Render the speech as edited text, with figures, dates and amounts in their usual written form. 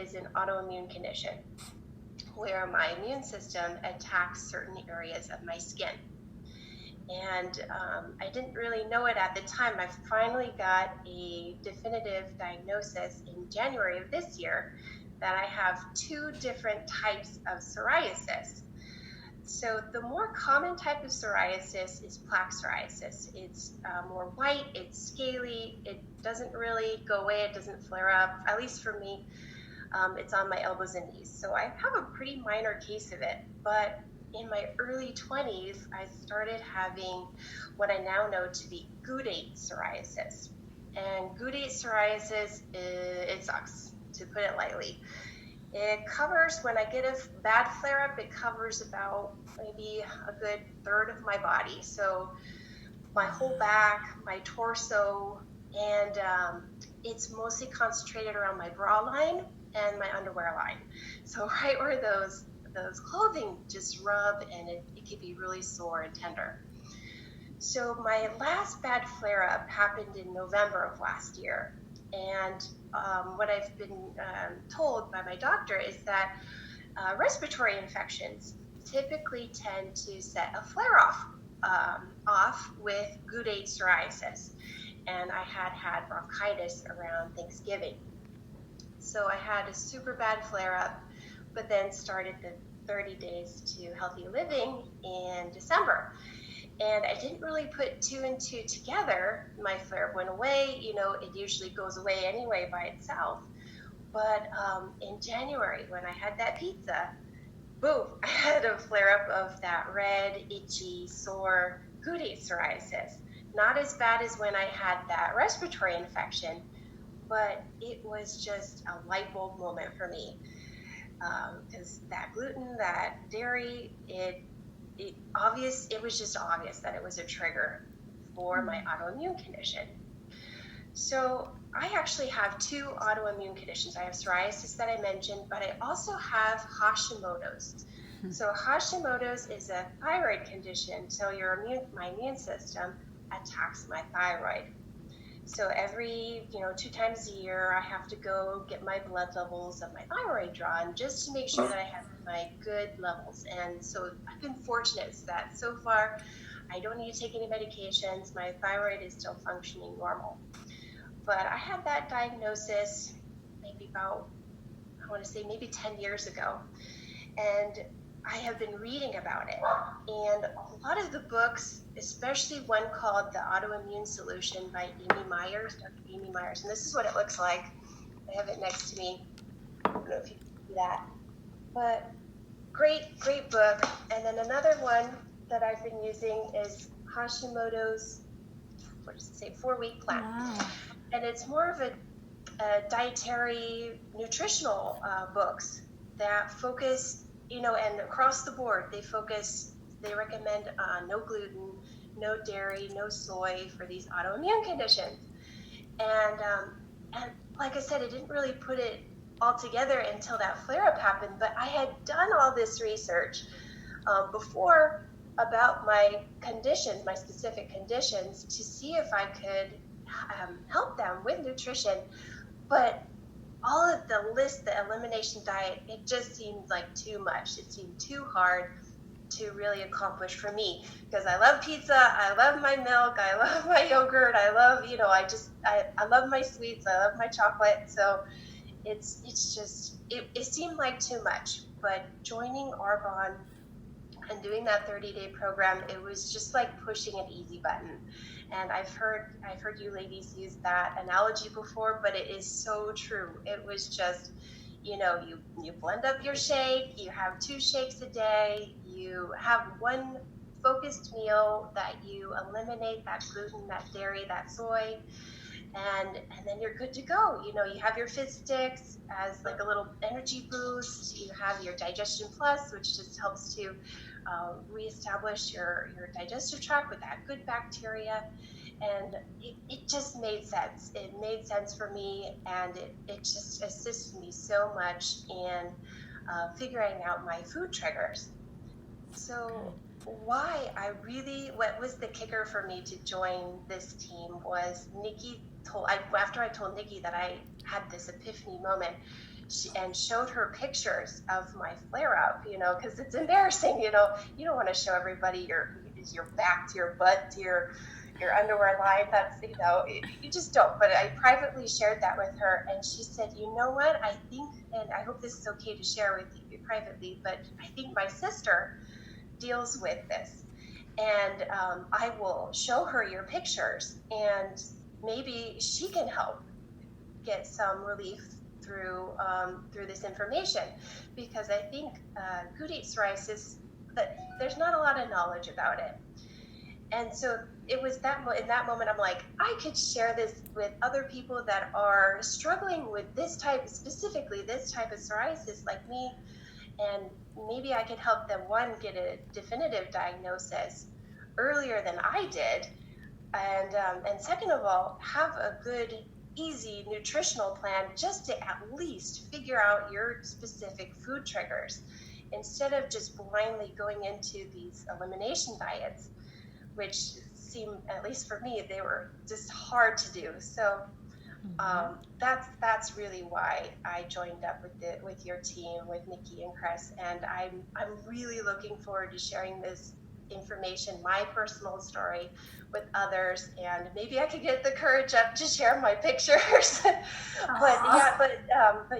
is an autoimmune condition where my immune system attacks certain areas of my skin. And I didn't really know it at the time. I finally got a definitive diagnosis in January of this year that I have 2 different types of psoriasis. So the more common type of psoriasis is plaque psoriasis. It's more white, it's scaly, it doesn't really go away, it doesn't flare up, at least for me. It's on my elbows and knees. So I have a pretty minor case of it, but in my early 20s, I started having what I now know to be gudate psoriasis. And gudate psoriasis, it sucks, to put it lightly. It covers, when I get a bad flare-up, it covers about maybe a good third of my body. So my whole back, my torso, and it's mostly concentrated around my bra line and my underwear line. So right where those clothing just rub, and it can be really sore and tender. So my last bad flare-up happened in November of last year. And what I've been told by my doctor is that respiratory infections typically tend to set a flare-off off with gudate psoriasis. And I had bronchitis around Thanksgiving. So I had a super bad flare-up, but then started the 30 days to healthy living in December. And I didn't really put 2 and 2 together. My flare went away. It usually goes away anyway by itself. But in January, when I had that pizza, boom, I had a flare-up of that red, itchy, sore gudate psoriasis. Not as bad as when I had that respiratory infection, but it was just a light bulb moment for me. Because that gluten, that dairy, it was just obvious that it was a trigger for my autoimmune condition. So I actually have 2 autoimmune conditions. I have psoriasis that I mentioned, but I also have Hashimotos. So Hashimotos is a thyroid condition. So my immune system attacks my thyroid. So every, 2 times a year, I have to go get my blood levels of my thyroid drawn just to make sure that I have my good levels. And so I've been fortunate that so far I don't need to take any medications. My thyroid is still functioning normal. But I had that diagnosis maybe about, I want to say maybe 10 years ago. And I have been reading about it. And a lot of the books, especially one called The Autoimmune Solution by Dr. Amy Myers. And this is what it looks like. I have it next to me. I don't know if you can see that. But great book. And then another one that I've been using is Hashimoto's, 4-week plan. Wow. And it's more of a dietary, nutritional books that focus, and across the board, they recommend no gluten, no dairy, no soy for these autoimmune conditions. And like I said, I didn't really put it all together until that flare-up happened, but I had done all this research before about my conditions, my specific conditions, to see if I could help them with nutrition. But all of the list, the elimination diet, it just seemed like too much. It seemed too hard to really accomplish for me, because I love pizza, I love my milk, I love my yogurt, I love, I love my sweets, I love my chocolate. So it seemed like too much. But joining Arbonne and doing that 30-day program, it was just like pushing an easy button. And I've heard you ladies use that analogy before, but it is so true. It was just, you blend up your shake, you have 2 shakes a day, you have one focused meal that you eliminate that gluten, that dairy, that soy, and then you're good to go. You have your Fit Sticks as like a little energy boost. You have your Digestion Plus, which just helps to reestablish your digestive tract with that good bacteria. And it just made sense. It made sense for me, and it just assisted me so much in figuring out my food triggers. So what was the kicker for me to join this team was after I told Nikki that I had this epiphany moment, and showed her pictures of my flare up, because it's embarrassing, you don't want to show everybody your back to your butt to your underwear line. That's, you just don't. But I privately shared that with her, and she said, you know what, I think, and I hope this is okay to share with you privately, but I think my sister deals with this, and I will show her your pictures, and maybe she can help get some relief through this information, because I think Cootie psoriasis, that there's not a lot of knowledge about it. And so it was in that moment, I'm like, I could share this with other people that are struggling with specifically this type of psoriasis like me, and maybe I could help them, one, get a definitive diagnosis earlier than I did, and second of all, have a good, easy nutritional plan just to at least figure out your specific food triggers, instead of just blindly going into these elimination diets, which seem, at least for me, they were just hard to do. So that's really why I joined up with your team, with Nikki and Chris, and I'm really looking forward to sharing this information, my personal story, with others, and maybe I could get the courage up to share my pictures. But